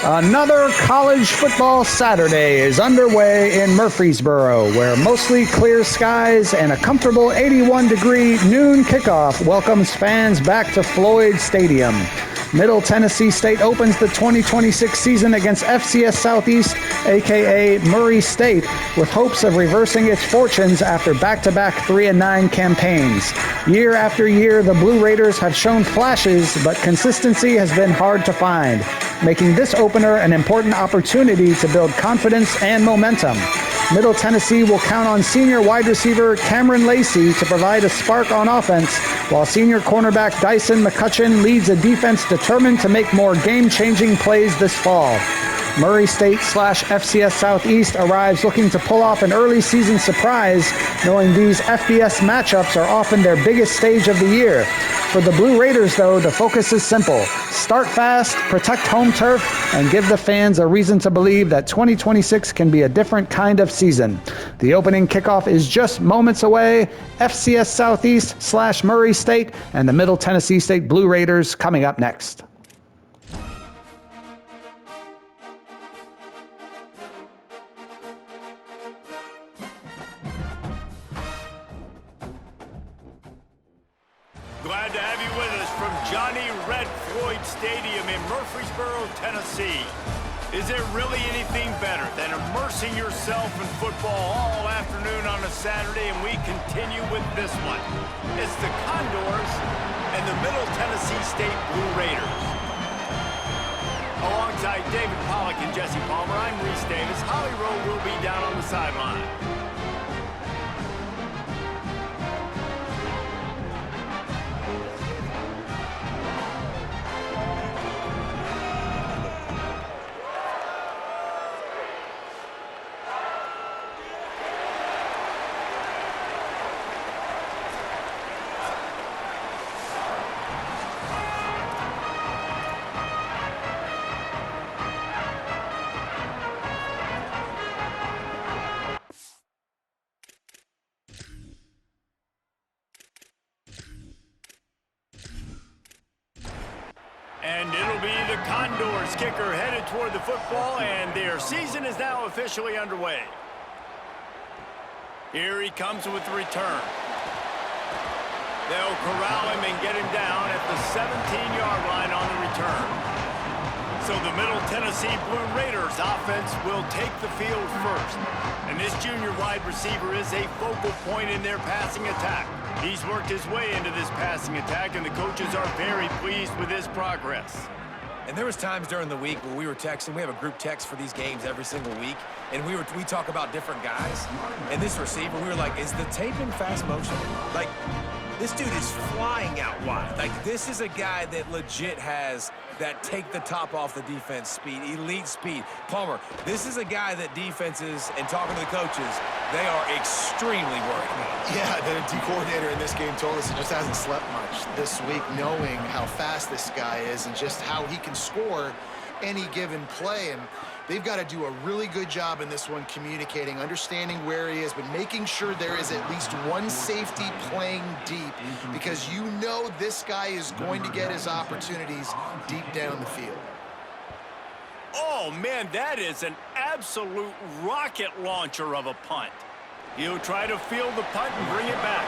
Another college football Saturday is underway in Murfreesboro, where mostly clear skies and a comfortable 81-degree noon kickoff welcomes fans back to Floyd Stadium. Middle Tennessee State opens the 2026 season against FCS Southeast, a.k.a. Murray State, with hopes of reversing its fortunes after back-to-back 3-9 campaigns. Year after year, the Blue Raiders have shown flashes, but consistency has been hard to find, making this opener an important opportunity to build confidence and momentum. Middle Tennessee will count on senior wide receiver Cameron Lacey to provide a spark on offense, while senior cornerback Dyson McCutcheon leads a defense determined to make more game-changing plays this fall. Murray State/FCS Southeast arrives looking to pull off an early season surprise, knowing these FBS matchups are often their biggest stage of the year. For the Blue Raiders, though, the focus is simple. Start fast, protect home turf, and give the fans a reason to believe that 2026 can be a different kind of season. The opening kickoff is just moments away. FCS Southeast/Murray State and the Middle Tennessee State Blue Raiders coming up next. Glad to have you with us from Johnny Red Floyd Stadium in Murfreesboro, Tennessee. Is there really anything better than immersing yourself in football all afternoon on a Saturday? And we continue with this one. It's the Condors and the Middle Tennessee State Blue Raiders. Alongside David Pollack and Jesse Palmer, I'm Reese Davis. Holly Rowe will be down on the sideline. And it'll be the Condors kicker headed toward the football, and their season is now officially underway. Here he comes with the return. They'll corral him and get him down at the 17-yard line on the return. So the Middle Tennessee Blue Raiders offense will take the field first. And this junior wide receiver is a focal point in their passing attack. He's worked his way into this passing attack, and the coaches are very pleased with his progress. And there was times during the week where we were texting. We have a group text for these games every single week, and we talk about different guys. And this receiver, we were like, is the tape in fast motion? Like, this dude is flying out wide. Like, this is a guy that legit has that take the top off the defense speed, elite speed. Palmer, this is a guy that defenses, and talking to the coaches, they are extremely worried about. Yeah, the D coordinator in this game told us he just hasn't slept much this week, knowing how fast this guy is and just how he can score any given play. And they've got to do a really good job in this one communicating, understanding where he is, but making sure there is at least one safety playing deep, because you know this guy is going to get his opportunities deep down the field. Oh, man, that is an absolute rocket launcher of a punt. He'll try to field the punt and bring it back.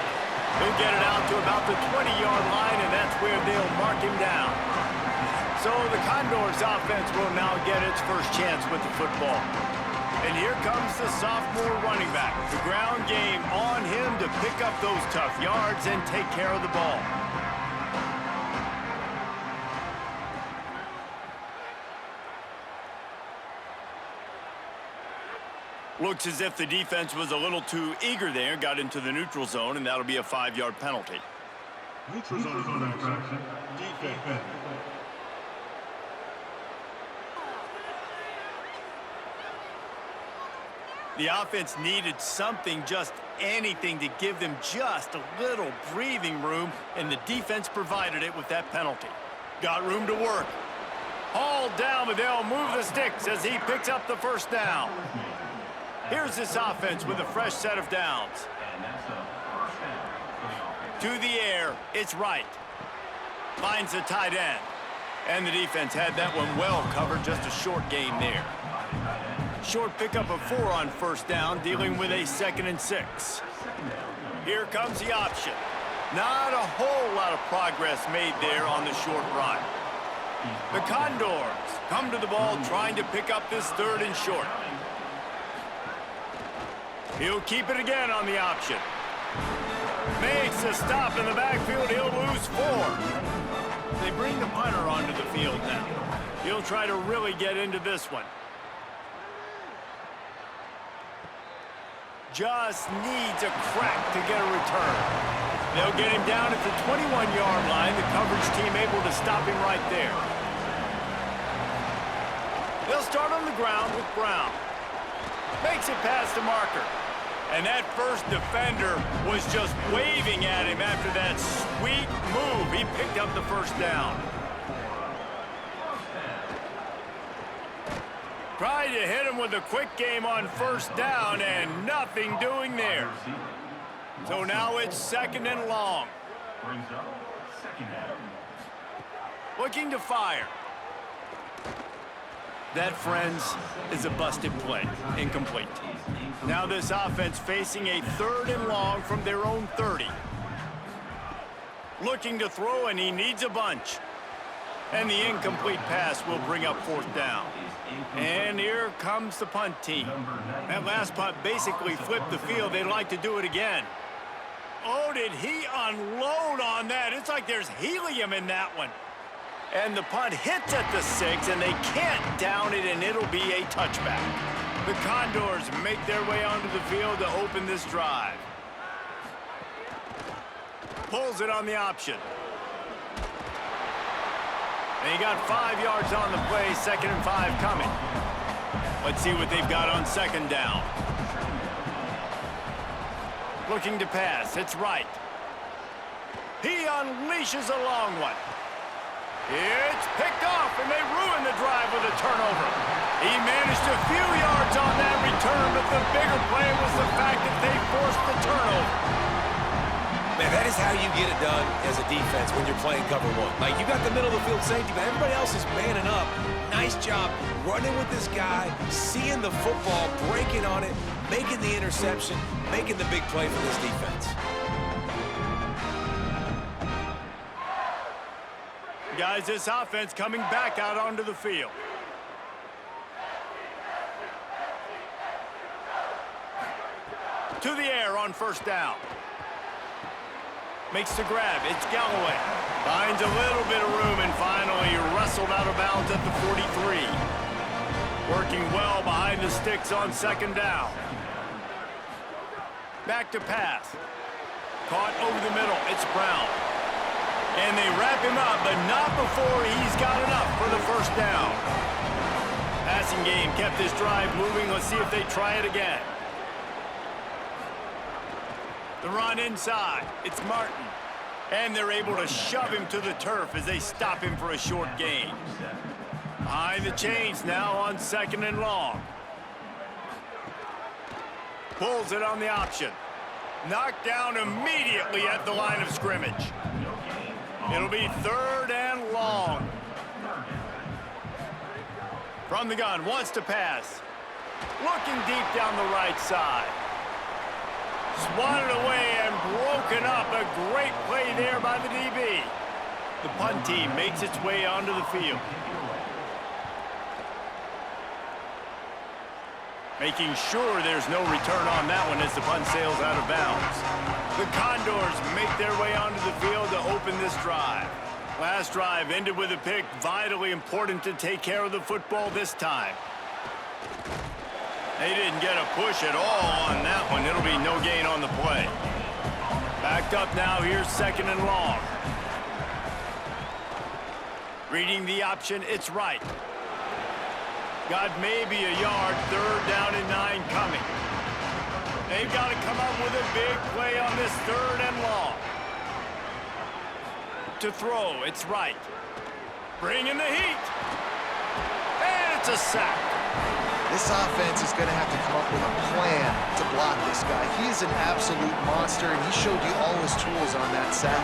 He'll get it out to about the 20-yard line, and that's where they'll mark him down. So the Condors offense will now get its first chance with the football. And here comes the sophomore running back. The ground game on him to pick up those tough yards and take care of the ball. Looks as if the defense was a little too eager there, got into the neutral zone, and that'll be a 5-yard penalty. Neutral zone infraction. Defense. The offense needed something, just anything, to give them just a little breathing room, and the defense provided it with that penalty. Got room to work. Hauled down, but they'll move the sticks as he picks up the first down. Here's this offense with a fresh set of downs. To the air, it's right. Finds the tight end. And the defense had that one well covered, just a short gain there. Short pickup of 4 on first down, dealing with a 2nd and 6. Here comes the option. Not a whole lot of progress made there on the short run. The Condors come to the ball trying to pick up this 3rd and short. He'll keep it again on the option. Makes a stop in the backfield. He'll lose 4. They bring the punter onto the field now. He'll try to really get into this one. Just needs a crack to get a return. They'll get him down at the 21-yard line. The coverage team able to stop him right there. They'll start on the ground with Brown. Makes it past the marker. And that first defender was just waving at him after that sweet move. He picked up the first down. Tried to hit him with a quick game on first down, and nothing doing there. So now it's 2nd and long. Looking to fire. That, friends, is a busted play. Incomplete. Now this offense facing a 3rd and long from their own 30. Looking to throw, and he needs a bunch. And the incomplete pass will bring up 4th down. And here comes the punt team. That last punt basically flipped the field. They'd like to do it again. Oh, did he unload on that? It's like there's helium in that one. And the punt hits at the 6, and they can't down it, and it'll be a touchback. The Condors make their way onto the field to open this drive. Pulls it on the option. And he got 5 yards on the play, 2nd and 5 coming. Let's see what they've got on 2nd down. Looking to pass, it's right. He unleashes a long one. It's picked off, and they ruin the drive with a turnover. He managed a few yards on that return, but the bigger play was the fact that they forced the turnover. Man, that is how you get it done as a defense when you're playing cover 1. Like, you got the middle of the field safety, but everybody else is manning up. Nice job running with this guy, seeing the football, breaking on it, making the interception, making the big play for this defense. Guys, this offense coming back out onto the field. To the air on first down. Makes the grab. It's Galloway. Finds a little bit of room and finally wrestled out of bounds at the 43. Working well behind the sticks on 2nd down. Back to pass. Caught over the middle. It's Brown. And they wrap him up, but not before he's got enough for the first down. Passing game kept this drive moving. Let's see if they try it again. The run inside. It's Martin. And they're able to shove him to the turf as they stop him for a short gain. Behind the chains now on 2nd and long. Pulls it on the option. Knocked down immediately at the line of scrimmage. It'll be 3rd and long. From the gun, wants to pass. Looking deep down the right side. Swatted away and broken up. A great play there by the DB. The punt team makes its way onto the field. Making sure there's no return on that one as the punt sails out of bounds. The Condors make their way onto the field to open this drive. Last drive ended with a pick. Vitally important to take care of the football this time. They didn't get a push at all on that one. It'll be no gain on the play. Backed up now. Here's 2nd and long. Reading the option, it's right. Got maybe a yard. 3rd down and 9 coming. They've got to come up with a big play on this 3rd and long. To throw, it's right. Bringing the heat. And it's a sack. This offense is going to have to come up with a plan to block this guy. He is an absolute monster, and he showed you all his tools on that sack.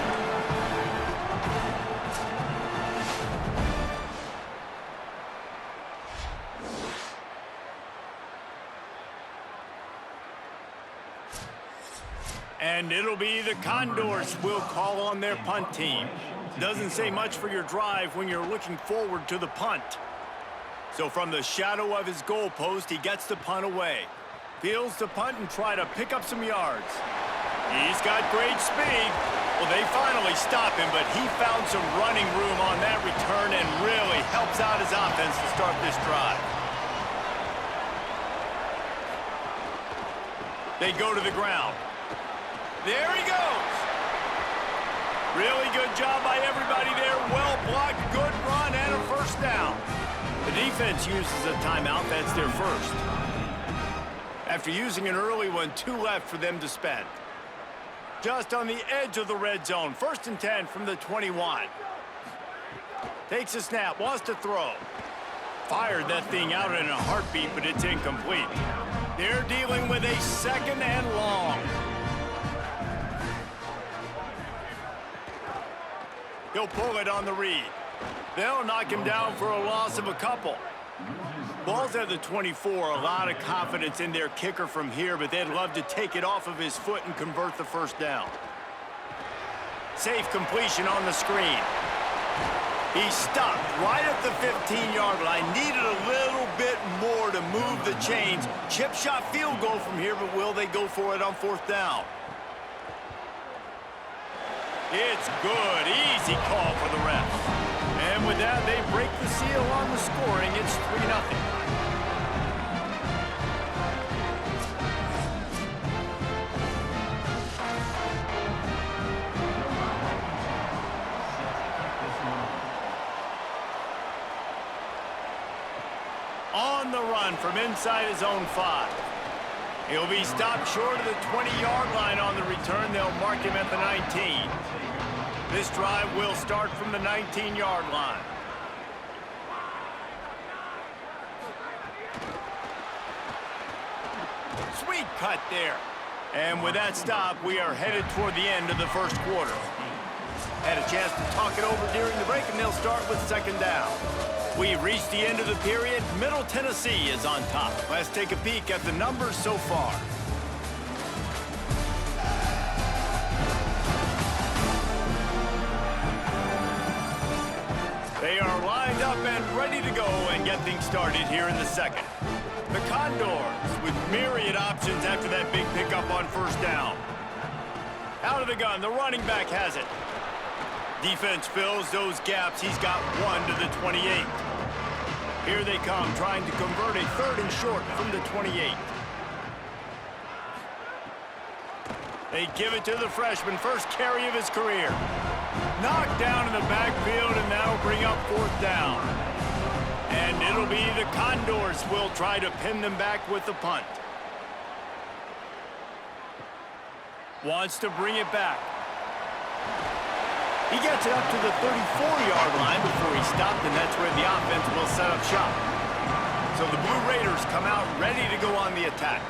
And it'll be the Condors will call on their punt team. Doesn't say much for your drive when you're looking forward to the punt. So from the shadow of his goalpost, he gets the punt away. Fields the punt and try to pick up some yards. He's got great speed. Well, they finally stop him, but he found some running room on that return and really helps out his offense to start this drive. They go to the ground. There he goes. Really good job by everybody there. Well blocked, good run, and a first down. The defense uses a timeout. That's their first. After using an early one, 2 left for them to spend. Just on the edge of the red zone. 1st and 10 from the 21. Takes a snap, wants to throw. Fired that thing out in a heartbeat, but it's incomplete. They're dealing with a 2nd and long. He'll pull it on the read. They'll knock him down for a loss of a couple. Ball's at the 24. A lot of confidence in their kicker from here, but they'd love to take it off of his foot and convert the first down. Safe completion on the screen. He stopped right at the 15-yard line. Needed a little bit more to move the chains. Chip shot field goal from here, but will they go for it on 4th down? It's good. Easy call for the refs. And with that, they break the seal on the scoring. It's 3-0. On the run from inside his own 5. He'll be stopped short of the 20-yard line on the return. They'll mark him at the 19. This drive will start from the 19-yard line. Sweet cut there. And with that stop, we are headed toward the end of the first quarter. Had a chance to talk it over during the break, and they'll start with 2nd down. We've reached the end of the period. Middle Tennessee is on top. Let's take a peek at the numbers so far. They are lined up and ready to go and get things started here in the second. The Condors with myriad options after that big pickup on 1st down. Out of the gun, the running back has it. Defense fills those gaps. He's got 1 to the 28. Here they come, trying to convert a 3rd and short from the 28. They give it to the freshman, first carry of his career. Knocked down in the backfield, and that'll bring up 4th down. And it'll be the Condors will try to pin them back with the punt. Wants to bring it back. He gets it up to the 34-yard line before he stopped, and that's where the offense will set up shop. So the Blue Raiders come out ready to go on the attack.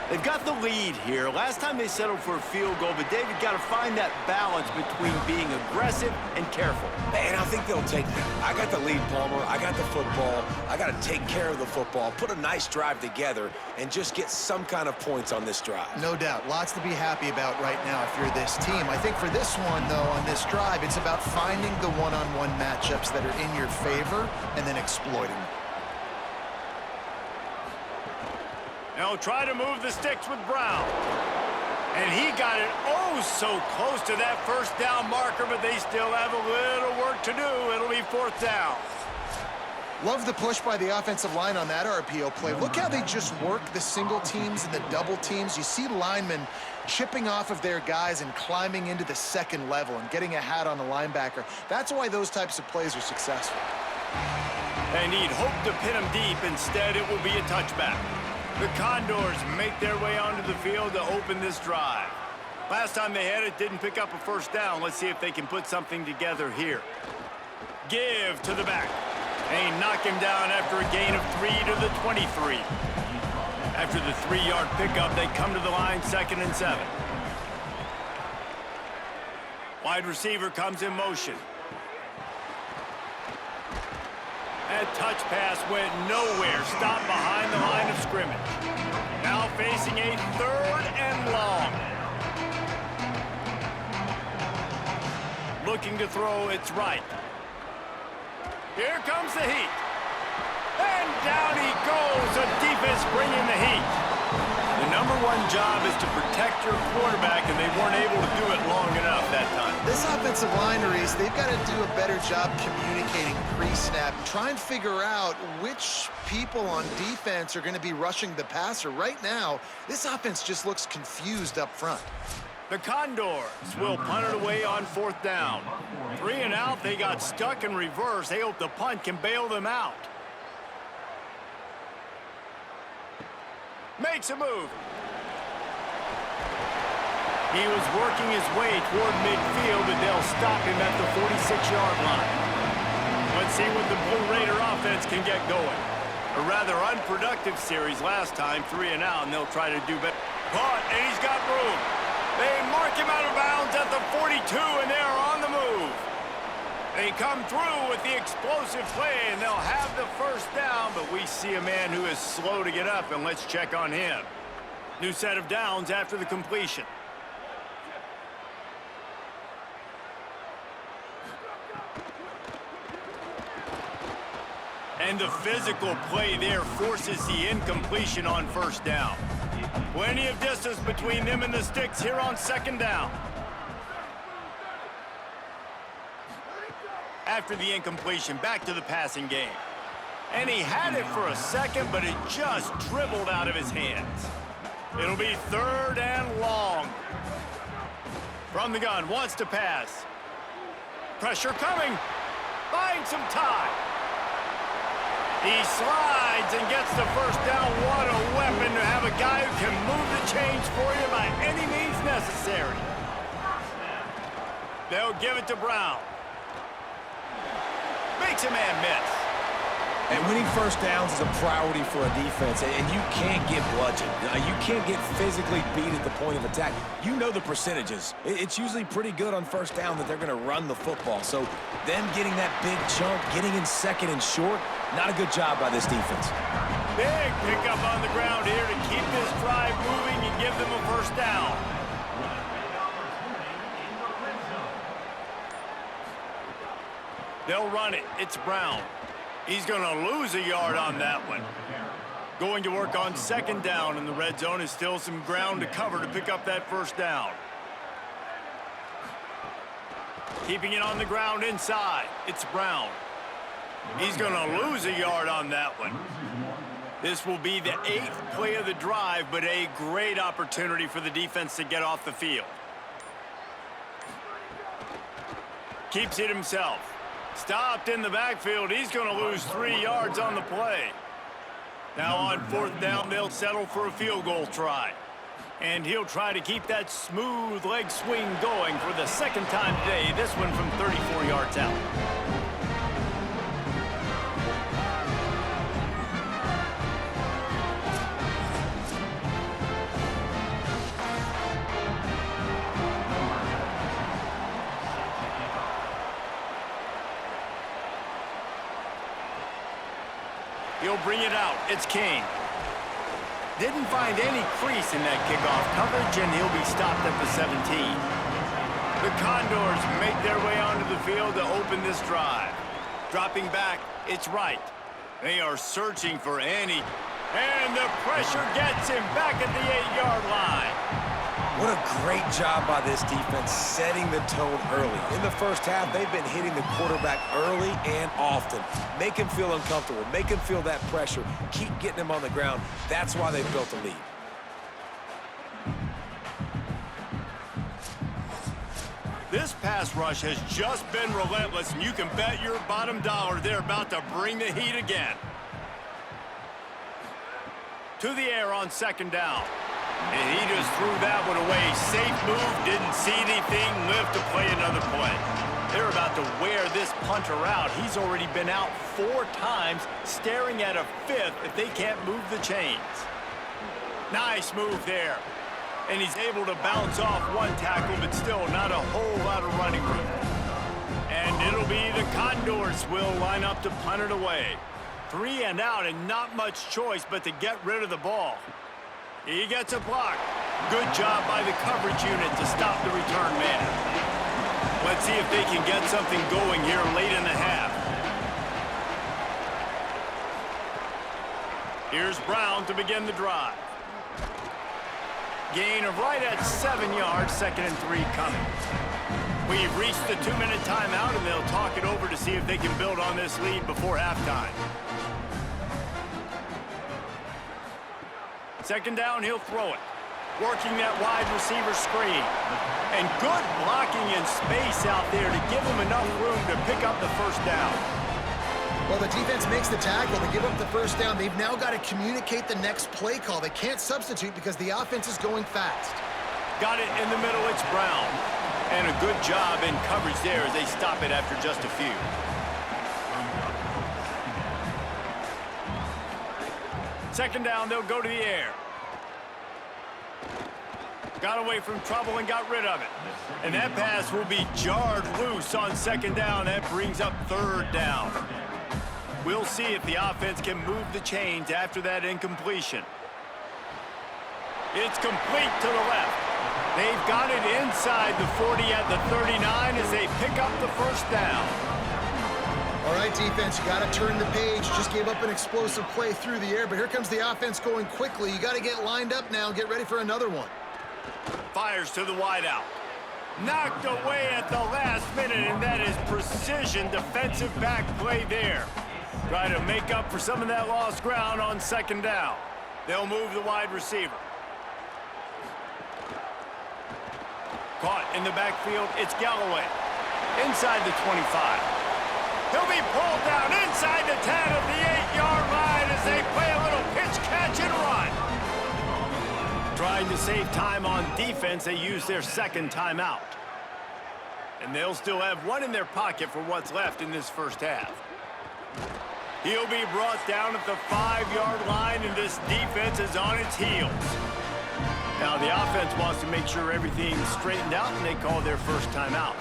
They've got the lead here. Last time they settled for a field goal, but David got to find that balance between being aggressive and careful. And I think they'll take that. I got the lead, Palmer. I got the football. I got to take care of the football, put a nice drive together, and just get some kind of points on this drive. No doubt. Lots to be happy about right now if you're this team. I think for this one, though, on this drive, it's about finding the one-on-one matchups that are in your favor and then exploiting them. They'll try to move the sticks with Brown. And he got it oh so close to that 1st down marker, but they still have a little work to do. It'll be 4th down. Love the push by the offensive line on that RPO play. Look how they just work the single teams and the double teams. You see linemen chipping off of their guys and climbing into the 2nd level and getting a hat on the linebacker. That's why those types of plays are successful. And he'd hope to pin him deep. Instead, it will be a touchback. The Condors make their way onto the field to open this drive. Last time they had it, didn't pick up a 1st down. Let's see if they can put something together here. Give to the back. They knock him down after a gain of 3 to the 23. After the 3-yard pickup, they come to the line 2nd and 7. Wide receiver comes in motion. That touch pass went nowhere. Stopped behind the line of scrimmage. Now facing a 3rd and long. looking to throw. It's right. Here comes the heat. And down he goes. The defense bringing the heat. The number one job is to protect your quarterback, and they weren't able to do it long enough that time. This offensive line, Reese, they've got to do a better job communicating pre-snap. Try and figure out which people on defense are going to be rushing the passer. Right now, this offense just looks confused up front. The Condors will punt it away on 4th down. 3 and out, they got stuck in reverse. They hope the punt can bail them out. Makes a move. He was working his way toward midfield, and they'll stop him at the 46-yard line. Let's see what the Blue Raider offense can get going. A rather unproductive series last time, 3 and out, and they'll try to do better. Caught, and he's got room. They mark him out of bounds at the 42, and they're on the move. They come through with the explosive play, and they'll have the first down, but we see a man who is slow to get up, and let's check on him. New set of downs after the completion. And the physical play there forces the incompletion on 1st down. Plenty of distance between them and the sticks here on 2nd down. After the incompletion, back to the passing game. And he had it for a second, but it just dribbled out of his hands. It'll be 3rd and long. From the gun, wants to pass. Pressure coming. Finds some time. He slides and gets the first down. What a weapon to have a guy who can move the chains for you by any means necessary. They'll give it to Brown. Makes a man miss. And winning 1st downs is a priority for a defense, and you can't get bludgeoned. You can't get physically beat at the point of attack. You know the percentages. It's usually pretty good on 1st down that they're going to run the football. So them getting that big chunk, getting in 2nd and short, not a good job by this defense. Big pickup on the ground here to keep this drive moving and give them a 1st down. They'll run it. It's Brown. He's going to lose a yard on that one. Going to work on 2nd down, and the red zone is still some ground to cover to pick up that 1st down. Keeping it on the ground inside. It's Brown. He's going to lose a yard on that one. This will be the 8th play of the drive, but a great opportunity for the defense to get off the field. Keeps it himself. Stopped in the backfield. He's going to lose 3 yards on the play. Now on 4th down, they'll settle for a field goal try. And he'll try to keep that smooth leg swing going for the 2nd time today, this one from 34 yards out. He'll bring it out. It's King. Didn't find any crease in that kickoff coverage, and he'll be stopped at the 17. The Condors make their way onto the field to open this drive. Dropping back, it's right. They are searching for any. And the pressure gets him back at the 8-yard line. What a great job by this defense setting the tone early. In the 1st half, they've been hitting the quarterback early and often. Make him feel uncomfortable. Make him feel that pressure. Keep getting him on the ground. That's why they've built a lead. This pass rush has just been relentless, and you can bet your bottom dollar they're about to bring the heat again. To the air on 2nd down. And he just threw that one away. Safe move, didn't see anything, lived to play another play. They're about to wear this punter out. He's already been out 4 times, staring at a 5th if they can't move the chains. Nice move there. And he's able to bounce off 1 tackle, but still not a whole lot of running room. And it'll be the Condors will line up to punt it away. 3 and out, and not much choice but to get rid of the ball. He gets a block. Good job by the coverage unit to stop the return man. Let's see if they can get something going here late in the half. Here's Brown to begin the drive. Gain of right at 7 yards, 2nd and 3 coming. We've reached the 2-minute timeout, and they'll talk it over to see if they can build on this lead before halftime. 2nd down, he'll throw it. Working that wide receiver screen. And good blocking in space out there to give him enough room to pick up the first down. Well, the defense makes the tackle. They give up the first down. They've now got to communicate the next play call. They can't substitute because the offense is going fast. Got it in the middle. It's Brown. And a good job in coverage there as they stop it after just a few. Second down, they'll go to the air. Got away from trouble and got rid of it. And that pass will be jarred loose on 2nd down. That brings up 3rd down. We'll see if the offense can move the chains after that incompletion. It's complete to the left. They've got it inside the 40 at the 39 as they pick up the first down. All right, defense, you got to turn the page. Just gave up an explosive play through the air, but here comes the offense going quickly. You got to get lined up now and get ready for another one. Fires to the wideout. Knocked away at the last minute, and that is precision defensive back play there. Try to make up for some of that lost ground on 2nd down. They'll move the wide receiver. Caught in the backfield, it's Galloway. Inside the 25. He'll be pulled down inside the 10 of the 8-yard line as they play a little pitch, catch, and run. Trying to save time on defense, they use their 2nd timeout. And they'll still have one in their pocket for what's left in this first half. He'll be brought down at the 5-yard line, and this defense is on its heels. Now the offense wants to make sure everything's straightened out, and they call their first timeout.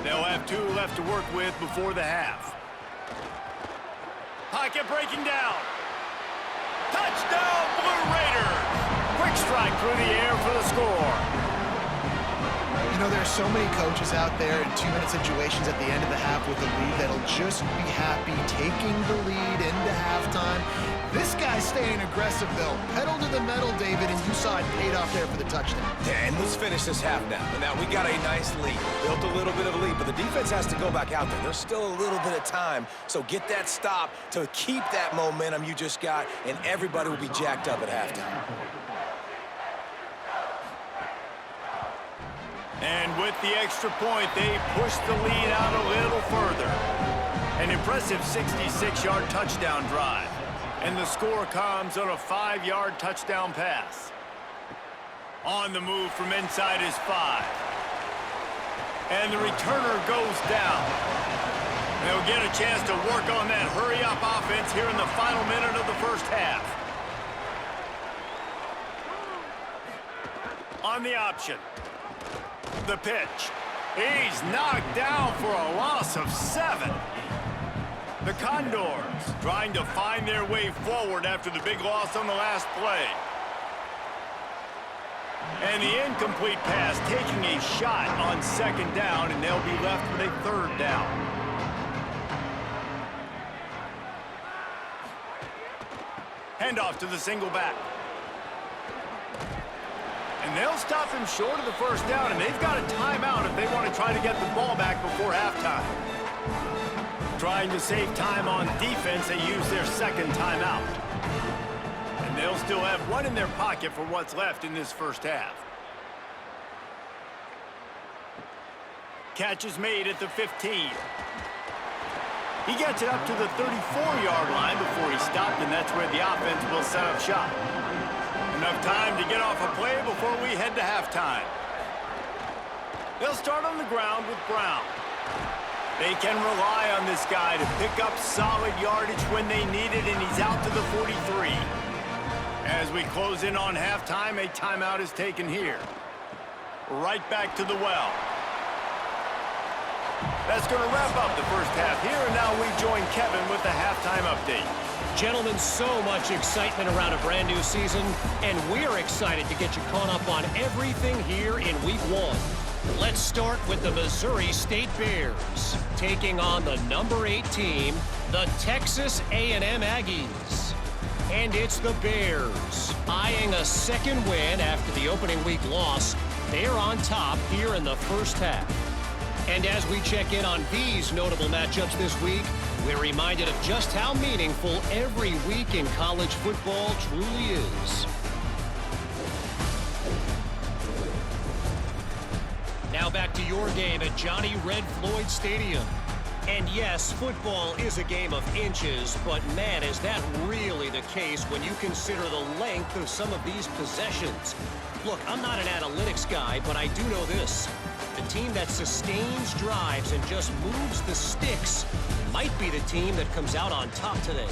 They'll have 2 left to work with before the half. Pocket breaking down. Touchdown, Blue Raiders! Quick strike through the air for the score. You know, there's so many coaches out there in 2-minute situations at the end of the half with the lead that'll just be happy taking the lead into halftime. This guy's staying aggressive, though. Pedal to the metal, David, and you saw it paid off there for the touchdown. Yeah, and let's finish this half now. Now, we got a nice lead. Built a little bit of a lead, but the defense has to go back out there. There's still a little bit of time, so get that stop to keep that momentum you just got, and everybody will be jacked up at halftime. And with the extra point, they push the lead out a little further. An impressive 66-yard touchdown drive. And the score comes on a 5-yard touchdown pass. On the move from inside his 5. And the returner goes down. They'll get a chance to work on that hurry-up offense here in the final minute of the first half. On the option. The pitch. He's knocked down for a loss of 7. The Condors trying to find their way forward after the big loss on the last play. And the incomplete pass taking a shot on 2nd down, and they'll be left with a 3rd down. Handoff to the single back. And they'll stop him short of the first down, and they've got a timeout if they want to try to get the ball back before halftime. Trying to save time on defense, they use their 2nd timeout. And they'll still have one in their pocket for what's left in this first half. Catch is made at the 15. He gets it up to the 34-yard line before he stopped, and that's where the offense will set up shop. Enough time to get off a play before we head to halftime. They'll start on the ground with Brown. They can rely on this guy to pick up solid yardage when they need it, and he's out to the 43. As we close in on halftime, a timeout is taken here. Right back to the well. That's going to wrap up the first half here, and now we join Kevin with the halftime update. Gentlemen, so much excitement around a brand new season, and we're excited to get you caught up on everything here in Week 1. Let's start with the Missouri State Bears, taking on the number 8 team, the Texas A&M Aggies. And it's the Bears, eyeing a second win after the opening week loss. They're on top here in the first half. And as we check in on these notable matchups this week, we're reminded of just how meaningful every week in college football truly is. Now back to your game at Johnny Red Floyd Stadium. And yes, football is a game of inches, but man, is that really the case when you consider the length of some of these possessions. Look, I'm not an analytics guy, but I do know this. The team that sustains drives and just moves the sticks might be the team that comes out on top today.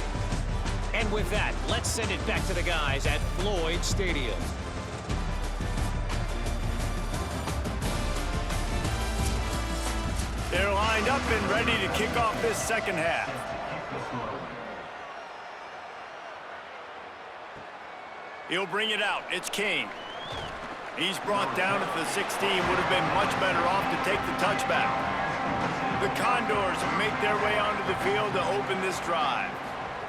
And with that, let's send it back to the guys at Floyd Stadium. They're lined up and ready to kick off this second half. He'll bring it out. It's King. He's brought down at the 16. Would have been much better off to take the touchback. The Condors make their way onto the field to open this drive.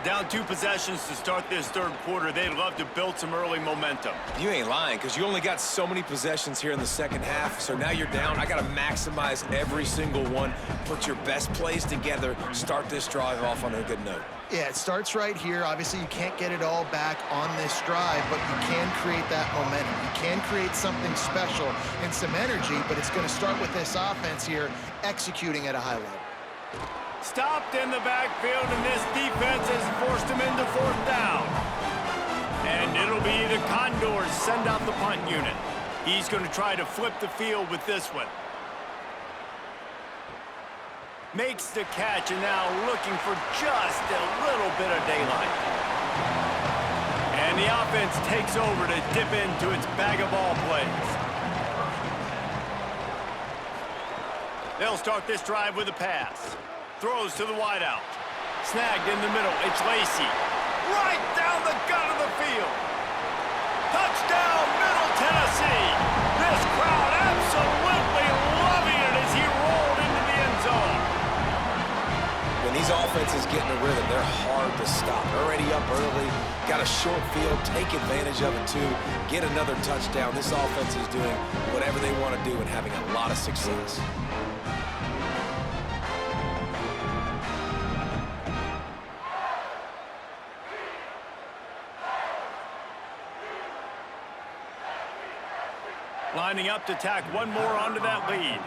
Down 2 possessions to start this third quarter. They'd love to build some early momentum. You ain't lying, because you only got so many possessions here in the second half, so now you're down. I got to maximize every single one, put your best plays together, start this drive off on a good note. Yeah, it starts right here. Obviously, you can't get it all back on this drive, but you can create that momentum. You can create something special and some energy, but it's going to start with this offense here executing at a high level. Stopped in the backfield, and this defense has forced him into 4th down. And it'll be the Condors send out the punt unit. He's going to try to flip the field with this one. Makes the catch, and now looking for just a little bit of daylight. And the offense takes over to dip into its bag of ball plays. They'll start this drive with a pass. Throws to the wideout. Snagged in the middle. It's Lacey. Right down the gut of the field. Touchdown, Middle Tennessee. This crowd absolutely loving it as he rolled into the end zone. When these offenses get in a rhythm, they're hard to stop. Already up early, got a short field, take advantage of it too, get another touchdown. This offense is doing whatever they want to do and having a lot of success. Lining up to tack one more onto that lead.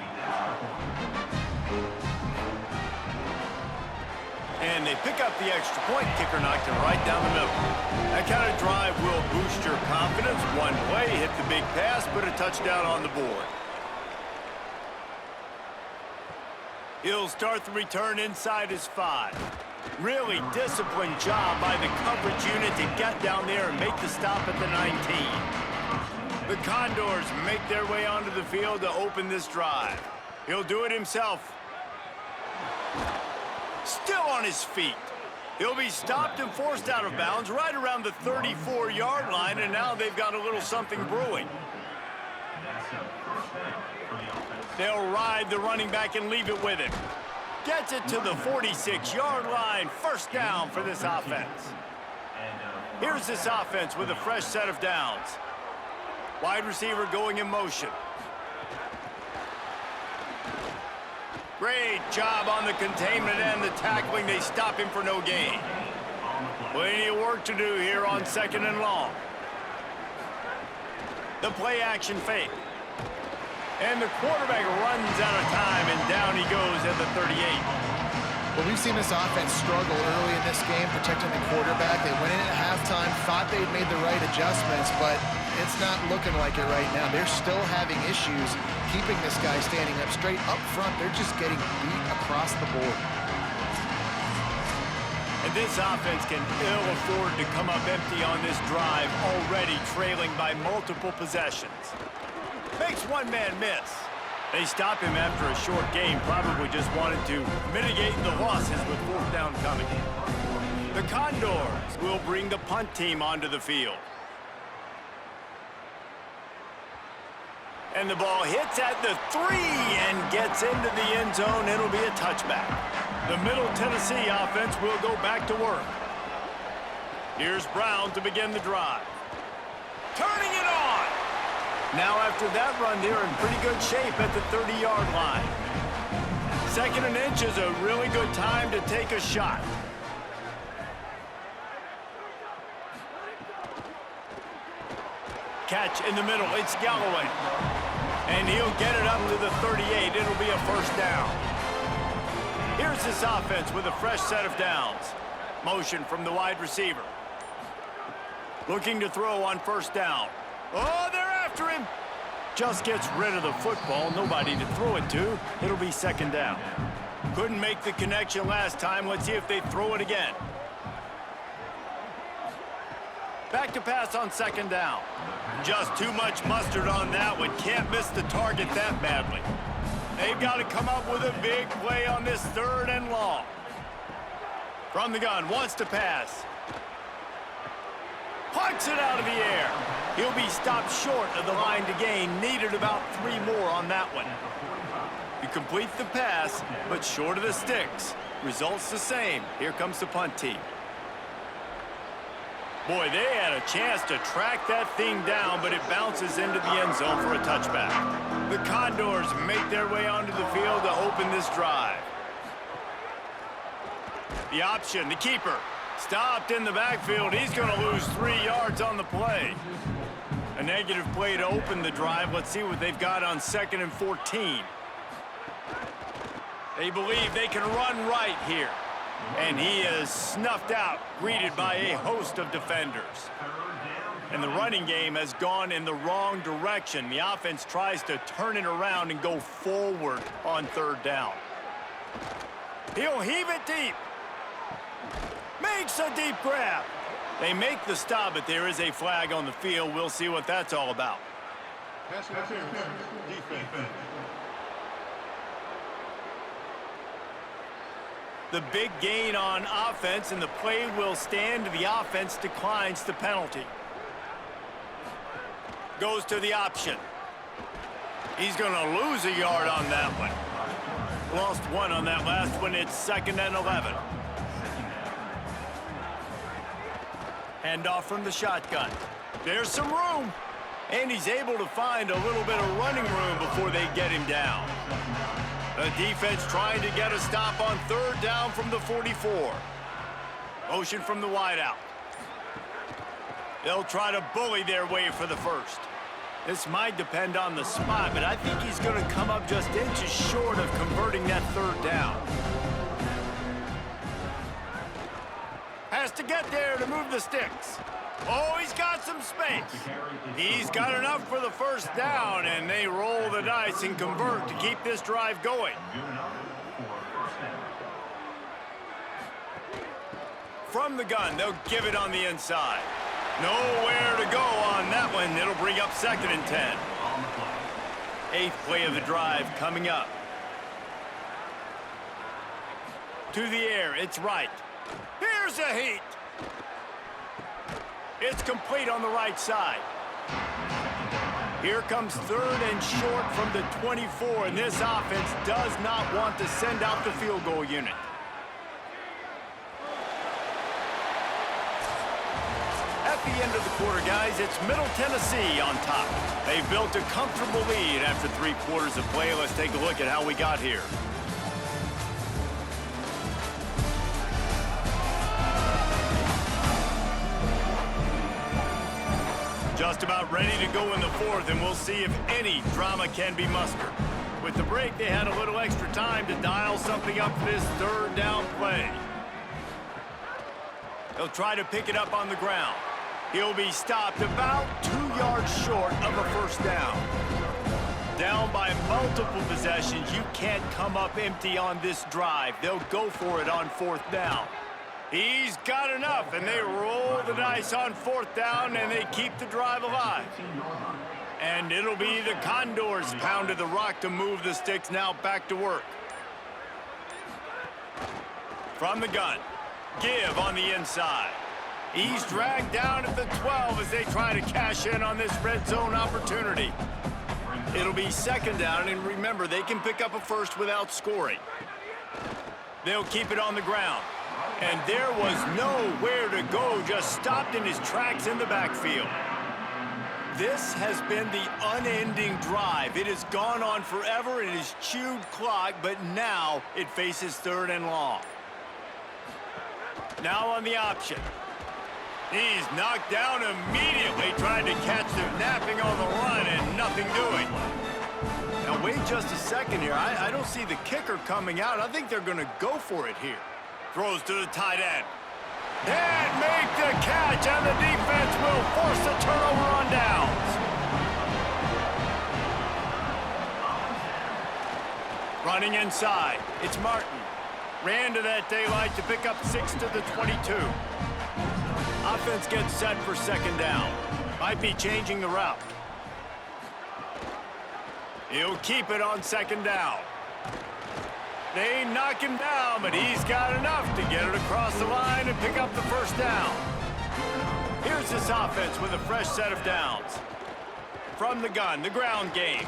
And they pick up the extra point. Kicker knocked it right down the middle. That kind of drive will boost your confidence. One play, hit the big pass, put a touchdown on the board. He'll start the return inside his 5. Really disciplined job by the coverage unit to get down there and make the stop at the 19. The Condors make their way onto the field to open this drive. He'll do it himself. Still on his feet. He'll be stopped and forced out of bounds right around the 34-yard line, and now they've got a little something brewing. They'll ride the running back and leave it with him. Gets it to the 46-yard line. First down for this offense. Here's this offense with a fresh set of downs. Wide receiver going in motion. Great job on the containment and the tackling. They stop him for no gain. Plenty of work to do here on 2nd and long. The play action fake. And the quarterback runs out of time, and down he goes at the 38. Well, we've seen this offense struggle early in this game, protecting the quarterback. They went in at halftime, thought they'd made the right adjustments, but it's not looking like it right now. They're still having issues keeping this guy standing up straight up front. They're just getting beat across the board. And this offense can ill afford to come up empty on this drive, already trailing by multiple possessions. Makes one man miss. They stop him after a short game, probably just wanted to mitigate the losses with 4th down coming. The Condors will bring the punt team onto the field. And the ball hits at the 3 and gets into the end zone. It'll be a touchback. The Middle Tennessee offense will go back to work. Here's Brown to begin the drive. Turning it on. Now after that run, they're in pretty good shape at the 30-yard line. 2nd and inch is a really good time to take a shot. Catch in the middle. It's Galloway. And he'll get it up to the 38. It'll be a first down. Here's this offense with a fresh set of downs. Motion from the wide receiver. Looking to throw on first down. Oh, they're after him. Just gets rid of the football. Nobody to throw it to. It'll be 2nd down. Couldn't make the connection last time. Let's see if they throw it again. Back to pass on 2nd down. Just too much mustard on that one. Can't miss the target that badly. They've got to come up with a big play on this 3rd and long. From the gun, wants to pass. Pucks it out of the air. He'll be stopped short of the line to gain. Needed about 3 more on that one. He completes the pass, but short of the sticks. Results the same. Here comes the punt team. Boy, they had a chance to track that thing down, but it bounces into the end zone for a touchback. The Condors make their way onto the field to open this drive. The option, the keeper, stopped in the backfield. He's going to lose 3 yards on the play. A negative play to open the drive. Let's see what they've got on 2nd and 14. They believe they can run right here. And he is snuffed out, greeted by a host of defenders. And the running game has gone in the wrong direction. The offense tries to turn it around and go forward on 3rd down. He'll heave it deep. Makes a deep grab. They make the stop, but there is a flag on the field. We'll see what that's all about. Pass interference. Defense. The big gain on offense, and the play will stand. The offense declines the penalty. Goes to the option. He's going to lose a yard on that one. Lost 1 on that last one. It's 2nd and 11. Handoff from the shotgun. There's some room. And he's able to find a little bit of running room before they get him down. The defense trying to get a stop on 3rd down from the 44. Motion from the wideout. They'll try to bully their way for the first. This might depend on the spot, but I think he's going to come up just inches short of converting that 3rd down. Has to get there to move the sticks. Oh, he's got some space. He's got enough for the first down, and they roll the dice and convert to keep this drive going. From the gun, they'll give it on the inside. Nowhere to go on that one. It'll bring up 2nd and 10. 8th play of the drive coming up. To the air, it's right. Here's a heat. It's complete on the right side. Here comes 3rd and short from the 24, and this offense does not want to send out the field goal unit. At the end of the quarter, guys, it's Middle Tennessee on top. They've built a comfortable lead after 3 quarters of play. Let's take a look at how we got here. Just about ready to go in the 4th, and we'll see if any drama can be mustered. With the break, they had a little extra time to dial something up for this 3rd down play. They'll try to pick it up on the ground. He'll be stopped about 2 yards short of a first down. Down by multiple possessions, you can't come up empty on this drive. They'll go for it on 4th down. He's got enough, and they roll the dice on 4th down, and they keep the drive alive. And it'll be the Condors pounded the rock to move the sticks now back to work. From the gun, give on the inside. He's dragged down at the 12 as they try to cash in on this red zone opportunity. It'll be second down, and remember, they can pick up a first without scoring. They'll keep it on the ground. And there was nowhere to go, just stopped in his tracks in the backfield. This has been the unending drive. It has gone on forever. It has chewed clock, but now it faces third and long. Now on the option. He's knocked down immediately, trying to catch them napping on the run and nothing doing. Now wait just a second here. I don't see the kicker coming out. I think they're going to go for it here. Throws to the tight end. And make the catch, and the defense will force a turnover on downs. Running inside, it's Martin. Ran to that daylight to pick up 6 to the 22. Offense gets set for second down. Might be changing the route. He'll keep it on second down. They knock him down, but he's got enough to get it across the line and pick up the first down. Here's this offense with a fresh set of downs. From the gun, the ground game.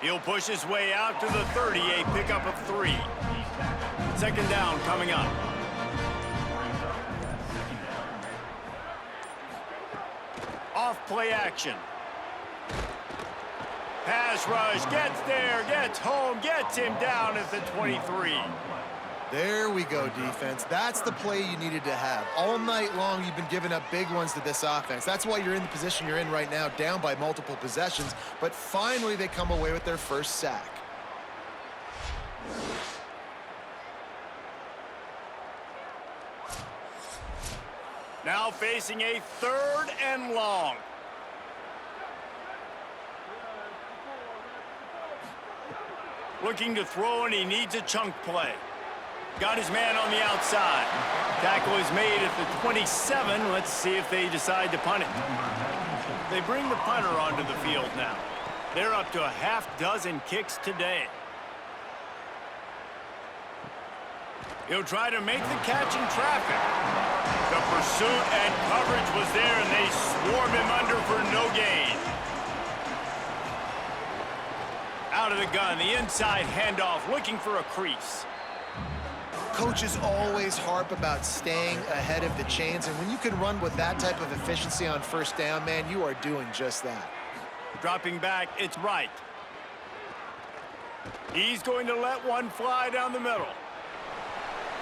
He'll push his way out to the 38, pickup of 3. Second down coming up. Off play action. Pass rush, gets there, gets home, gets him down at the 23. There we go, defense. That's the play you needed to have. All night long, you've been giving up big ones to this offense. That's why you're in the position you're in right now, down by multiple possessions. But finally, they come away with their first sack. Now facing a third and long. Looking to throw, and he needs a chunk play. Got his man on the outside. Tackle is made at the 27. Let's see if they decide to punt it. They bring the punter onto the field now. They're up to a half dozen kicks today. He'll try to make the catch in traffic. The pursuit and coverage was there, and they swarm him under for no gain. Out of the gun, the inside handoff, looking for a crease. Coaches always harp about staying ahead of the chains, and when you can run with that type of efficiency on first down, man, you are doing just that. Dropping back, it's right. He's going to let one fly down the middle.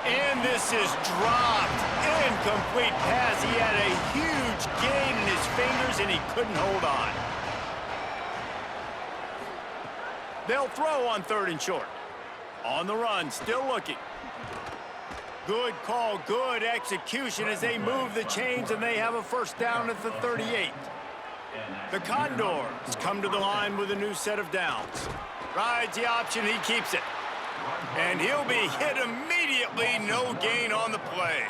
And this is dropped. Incomplete pass. He had a huge gain in his fingers, and he couldn't hold on. They'll throw on third and short. On the run, still looking. Good call, good execution as they move the chains, and they have a first down at the 38. The Condors come to the line with a new set of downs. Rides the option, he keeps it. And he'll be hit immediately, no gain on the play.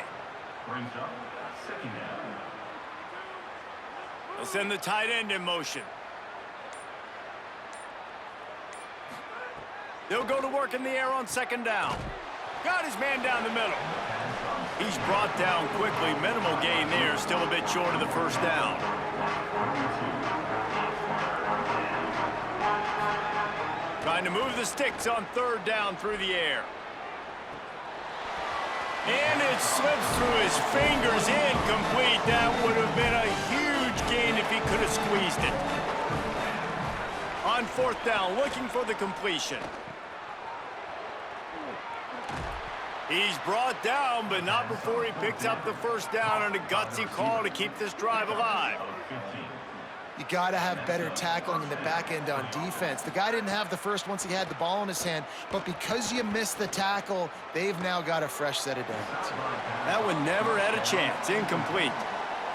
They'll send the tight end in motion. They'll go to work in the air on second down. Got his man down the middle. He's brought down quickly. Minimal gain there. Still a bit short of the first down. Trying to move the sticks on third down through the air. And it slips through his fingers. Incomplete. That would have been a huge gain if he could have squeezed it. On fourth down, looking for the completion. He's brought down, but not before he picks up the first down on a gutsy call to keep this drive alive. You got to have better tackling in the back end on defense. The guy didn't have the first once he had the ball in his hand, but because you missed the tackle, they've now got a fresh set of downs. That one never had a chance. Incomplete.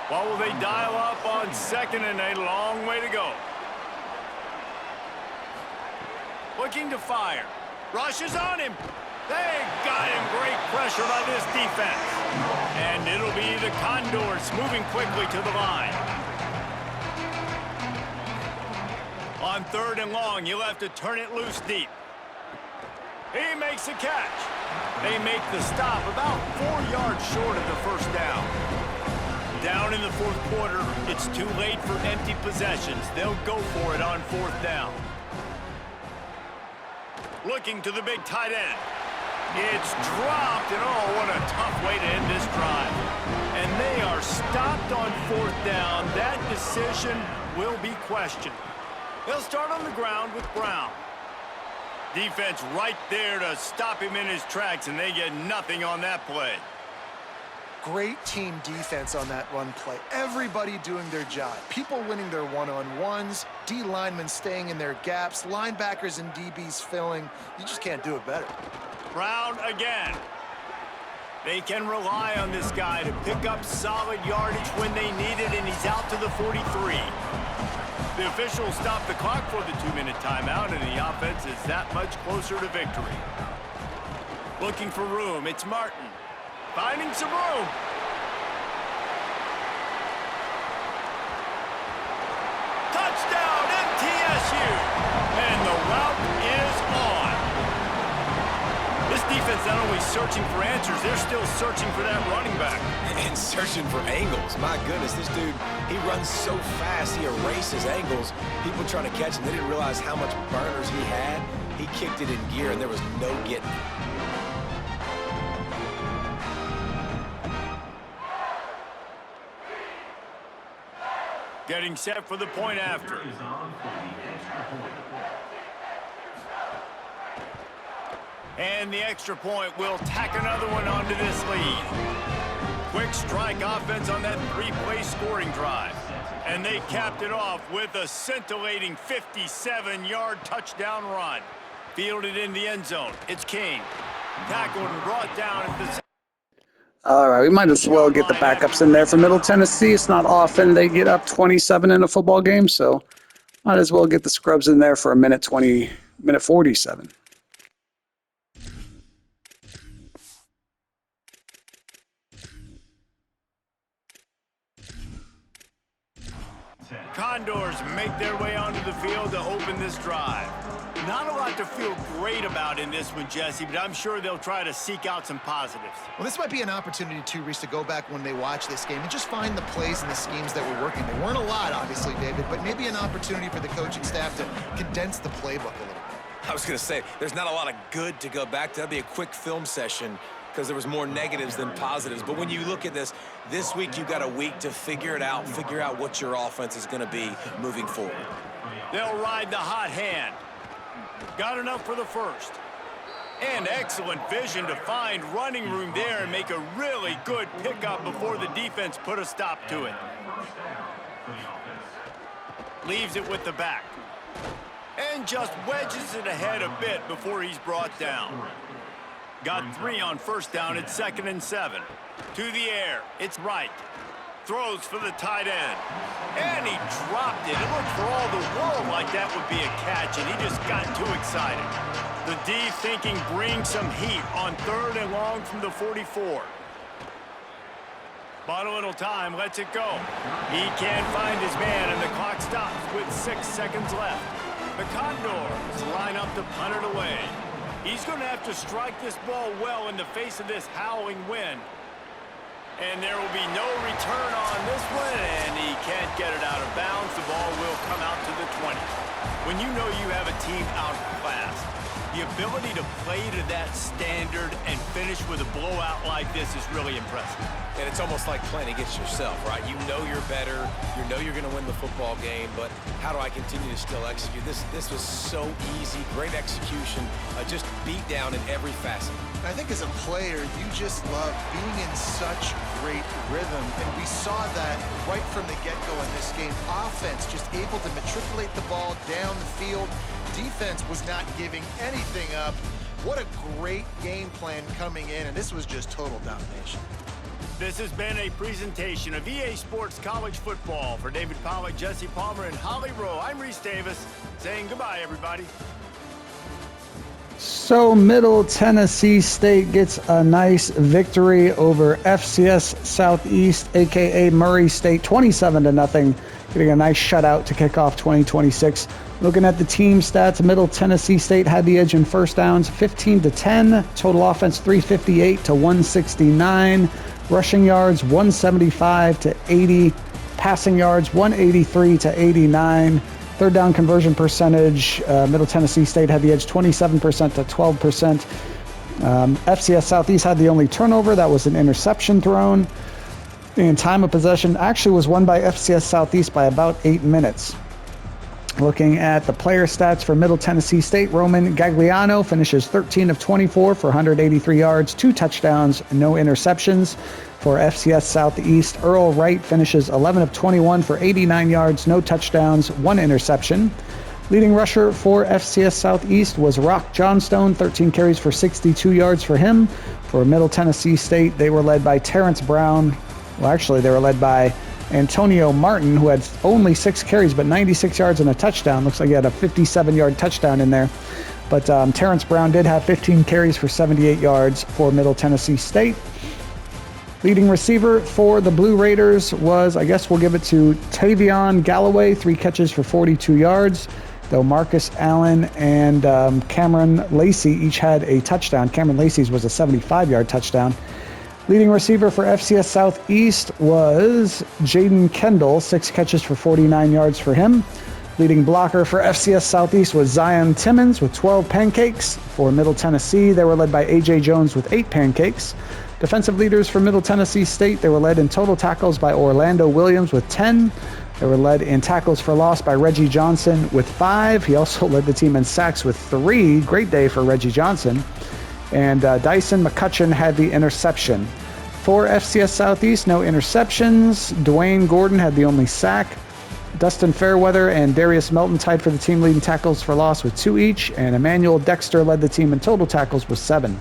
What will they dial up on second, and a long way to go? Looking to fire. Rushes on him. They got him. Great pressure by this defense. And it'll be the Condors moving quickly to the line. On third and long, you'll have to turn it loose deep. He makes the catch. They make the stop about 4 yards short of the first down. Down in the fourth quarter, it's too late for empty possessions. They'll go for it on fourth down. Looking to the big tight end. It's dropped, and oh, what a tough way to end this drive. And they are stopped on 4th down. That decision will be questioned. They'll start on the ground with Brown. Defense right there to stop him in his tracks, and they get nothing on that play. Great team defense on that run play. Everybody doing their job. People winning their one-on-ones, D linemen staying in their gaps, linebackers and DBs filling. You just can't do it better. Brown again. They can rely on this guy to pick up solid yardage when they need it, and he's out to the 43. The officials stop the clock for the 2-minute timeout, and the offense is that much closer to victory. Looking for room, it's Martin. Finding some room. Touchdown, MTSU! And the route is on. This defense not only searching for answers, they're still searching for that running back. And searching for angles. My goodness, this dude, he runs so fast, he erases angles. People trying to catch him, they didn't realize how much burners he had. He kicked it in gear, and there was no getting it. Getting set for the point after. And the extra point will tack another one onto this lead. Quick strike offense on that 3-play scoring drive. And they capped it off with a scintillating 57-yard touchdown run. Fielded in the end zone. It's King. Tackled and brought down at the... All right, we might as well get the backups in there for Middle Tennessee. It's not often they get up 27 in a football game, so might as well get the scrubs in there for a minute 47. Condors make their way onto the field to open this drive. Not a lot to feel great about in this one, Jesse, but I'm sure they'll try to seek out some positives. Well, this might be an opportunity, too, Reese, to go back when they watch this game and just find the plays and the schemes that were working. There weren't a lot, obviously, David, but maybe an opportunity for the coaching staff to condense the playbook a little bit. I was going to say, there's not a lot of good to go back to. That'd be a quick film session because there was more negatives than positives. But when you look at this week you've got a week to figure it out, figure out what your offense is going to be moving forward. They'll ride the hot hand. Got enough for the first. And excellent vision to find running room there and make a really good pickup before the defense put a stop to it. Leaves it with the back. And just wedges it ahead a bit before he's brought down. Got 3 on first down at 2nd and 7. To the air. It's right. Throws for the tight end. And he dropped it. It looked for all the world like that would be a catch, and he just got too excited. The D thinking bring some heat on 3rd and long from the 44. Bought a little time, lets it go. He can't find his man, and the clock stops with 6 seconds left. The Condors line up to punt it away. He's going to have to strike this ball well in the face of this howling wind. And there will be no return on this one, and he can't get it out of bounds. The ball will come out to the 20. When you know you have a team outclassed, the ability to play to that standard and finish with a blowout like this is really impressive. And it's almost like playing against yourself, right? You know you're better. You know you're going to win the football game, but how do I continue to still execute? This was so easy, great execution, just beat down in every facet. I think as a player, you just love being in such great rhythm, and we saw that right from the get-go in this game. Offense just able to matriculate the ball down the field. Defense was not giving anything up. What a great game plan coming in, and this was just total domination. This has been a presentation of EA Sports College Football. For David Pollack, Jesse Palmer, and Holly Rowe, I'm Reese Davis, saying goodbye, everybody. So Middle Tennessee State gets a nice victory over FCS Southeast, a.k.a. Murray State, 27-0, getting a nice shutout to kick off 2026. Looking at the team stats, Middle Tennessee State had the edge in first downs, 15-10. Total offense, 358 to 169. Rushing yards, 175 to 80. Passing yards, 183 to 89. Third down conversion percentage, Middle Tennessee State had the edge 27% to 12%. FCS Southeast had the only turnover. That was an interception thrown. And time of possession actually was won by FCS Southeast by about 8 minutes. Looking at the player stats for Middle Tennessee State, Roman Gagliano finishes 13 of 24 for 183 yards, 2 touchdowns, no interceptions. For FCS Southeast, Earl Wright finishes 11 of 21 for 89 yards, no touchdowns, 1 interception. Leading rusher for FCS Southeast was Rock Johnstone, 13 carries for 62 yards for him. For Middle Tennessee State, they were led by Terrence Brown. Well, actually, they were led by Antonio Martin, who had only 6 carries but 96 yards and a touchdown. Looks like he had a 57-yard touchdown in there. But Terrence Brown did have 15 carries for 78 yards for Middle Tennessee State. Leading receiver for the Blue Raiders was, I guess we'll give it to Tavion Galloway, 3 catches for 42 yards, though Marcus Allen and Cameron Lacey each had a touchdown. Cameron Lacey's was a 75-yard touchdown. Leading receiver for FCS Southeast was Jaden Kendall, 6 catches for 49 yards for him. Leading blocker for FCS Southeast was Zion Timmons with 12 pancakes. For Middle Tennessee, they were led by A.J. Jones with 8 pancakes. Defensive leaders for Middle Tennessee State, they were led in total tackles by Orlando Williams with 10. They were led in tackles for loss by Reggie Johnson with 5. He also led the team in sacks with 3. Great day for Reggie Johnson. And Dyson McCutcheon had the interception. For FCS Southeast, no interceptions. Dwayne Gordon had the only sack. Dustin Fairweather and Darius Melton tied for the team leading tackles for loss with 2 each. And Emmanuel Dexter led the team in total tackles with 7.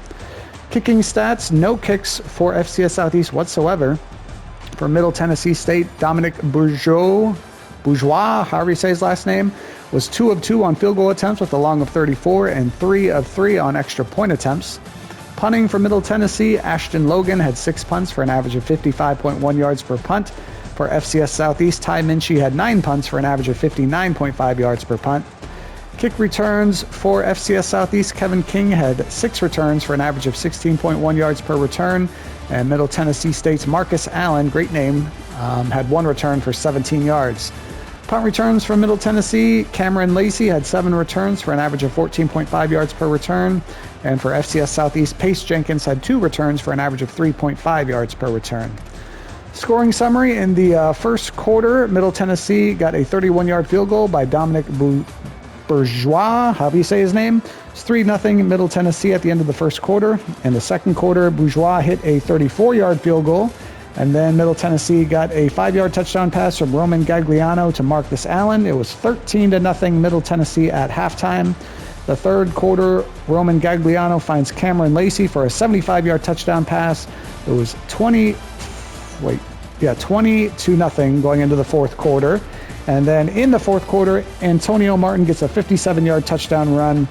Kicking stats, no kicks for FCS Southeast whatsoever. For Middle Tennessee State, Dominic Bourgeois, however you say his last name, was 2 of 2 on field goal attempts with a long of 34 and 3 of 3 on extra point attempts. Punting for Middle Tennessee, Ashton Logan had 6 punts for an average of 55.1 yards per punt. For FCS Southeast, Ty Minchie had 9 punts for an average of 59.5 yards per punt. Kick returns for FCS Southeast, Kevin King had 6 returns for an average of 16.1 yards per return. And Middle Tennessee State's Marcus Allen, great name, had 1 return for 17 yards. Punt returns from Middle Tennessee, Cameron Lacey had 7 returns for an average of 14.5 yards per return. And for FCS Southeast, Pace Jenkins had 2 returns for an average of 3.5 yards per return. Scoring summary, in the first quarter, Middle Tennessee got a 31-yard field goal by Dominic Bourgeois, however you say his name. It's 3-0 Middle Tennessee at the end of the first quarter. In the second quarter, Bourgeois hit a 34-yard field goal. And then Middle Tennessee got a 5-yard touchdown pass from Roman Gagliano to Marcus Allen. It was 13-0 Middle Tennessee at halftime. The third quarter, Roman Gagliano finds Cameron Lacey for a 75-yard touchdown pass. It was 20-0 going into the fourth quarter. And then in the fourth quarter, Antonio Martin gets a 57-yard touchdown run.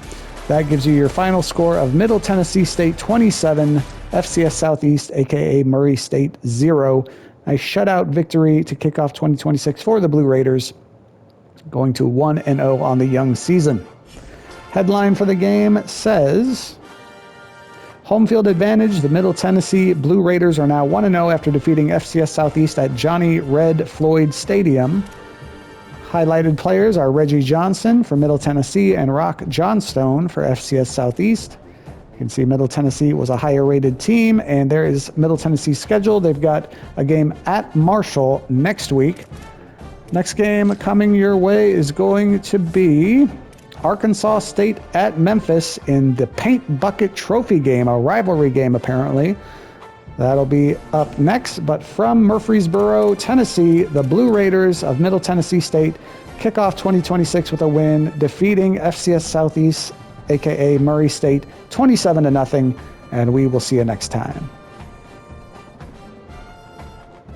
That gives you your final score of Middle Tennessee State 27, FCS Southeast, a.k.a. Murray State 0. A shutout victory to kick off 2026 for the Blue Raiders, going to 1-0 on the young season. Headline for the game says, home field advantage. The Middle Tennessee Blue Raiders are now 1-0 after defeating FCS Southeast at Johnny Red Floyd Stadium. Highlighted players are Reggie Johnson for Middle Tennessee and Rock Johnstone for FCS Southeast. You can see Middle Tennessee was a higher rated team, and there is Middle Tennessee's schedule. They've got a game at Marshall next week. Next game coming your way is going to be Arkansas State at Memphis in the Paint Bucket Trophy game, a rivalry game apparently. That'll be up next, but from Murfreesboro, Tennessee, the Blue Raiders of Middle Tennessee State kick off 2026 with a win, defeating FCS Southeast, aka Murray State, 27-0, and we will see you next time.